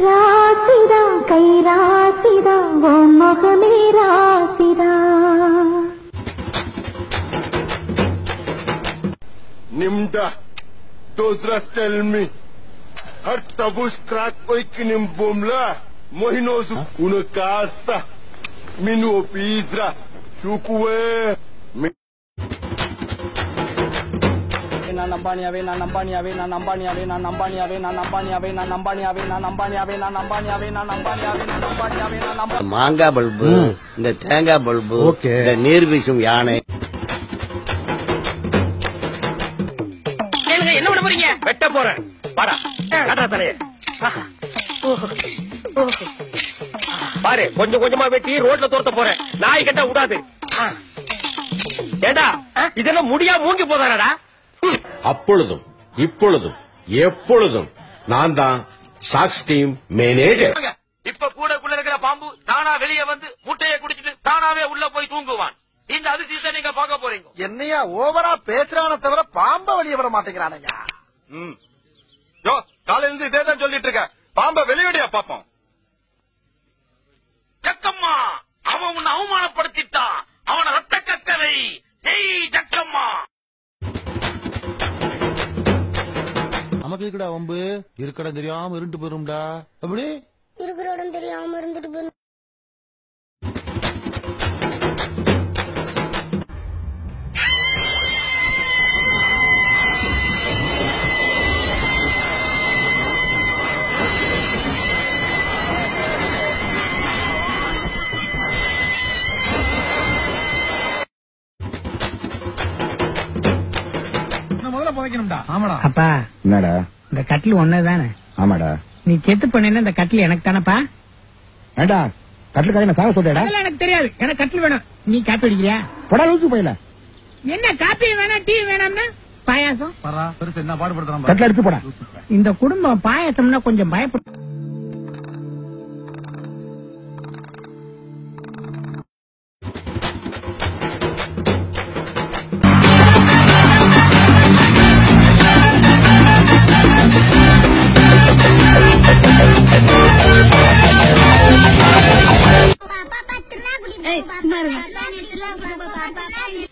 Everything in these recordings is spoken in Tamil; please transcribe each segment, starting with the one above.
ராசிதா கை ராசிதா ஓ முகமே ராசிதா. Nimda, those rats tell me. Har tabus crack oikinim bomla. Mohinozu una casa. Minu pizra. Chukwe. மாங்காய் பல்பு, இந்த தேங்காய் பல்பு, இந்த நீர் வீசும் யானை. என்ன பண்ண போறீங்க? வெட்ட போறேன். பாரா தலையே பாரு, கொஞ்சம் கொஞ்சமா வெட்டி ரோட்ல தோர்த்த போறேன். நாய் கட்ட விடாது. ஏடா இதெல்லாம் முடியா மூங்கி போதாடா. அப்பொழுதும் இப்பொழுதும் எப்பொழுதும் நான் தான் சாக்ஸ் டீம் மேனேஜர். இப்ப கூட இருக்கிற பாம்பு தானா வெளியே வந்து முட்டையை குடிச்சிட்டு தானாவே உள்ள போய் தூங்குவான். இந்த அதிசயத்தை நீங்க பார்க்க போறீங்க. என்னையா ஓவரா பேசுறான தவிர பாம்ப வெளியே விட மாட்டேங்கிறானையா. யோ, காலையில இருந்து இதே தான் சொல்லிட்டு இருக்க. பாம்ப வெளியடியா பாப்போம். ஜக்கம்மா, அவன் உன்னை அவமானப்படுத்திட்டான். அவனை ரத்த கக்கரை. ஜெய் ஜக்கம்மா. நமக்கு இருக்கடா வம்பு. இருக்கடா தெரியாம இருண்டு போயிரும்டா. அப்படி இருக்கிற இடம் தெரியாம இருந்துட்டு போயிரும். அப்பா, என்னடா? இந்த கட்டில் ஒன்னதானே? ஆமாடா. நீ செத்து பண்ண இந்த கட்டில் எனக்கு தானப்பா? ஏண்டா கட்டிலுக்காக நான் சாக சொல்றேடா? எனக்கு தெரியாது. எனக்கு கட்டில் வேணும். நீ காப்பி அடிக்கிறியா? போடா லூசு போயில. என்ன காப்பி வேணாம், டீ வேணாம்னா பாயாசம் பெருசு என்ன பாடுபடுத்துறான். கட்டில எடுத்து போடா. இந்த குடும்பம் பாயாசம்னா கொஞ்சம் பயப்படும்.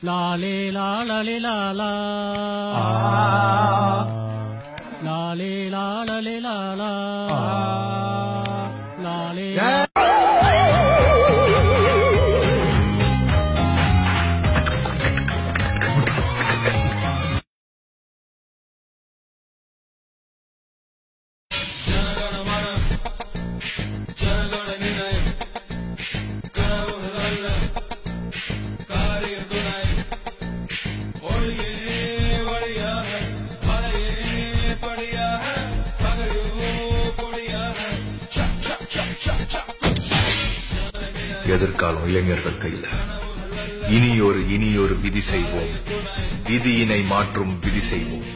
லாலே லாலே லாலா லாலே லாலே லாலா லாலே. எதிர்காலம் இளைஞர்கள் கையில. இனியொரு விதி செய்வோம். விதியினை மாற்றும் விதி செய்வோம்.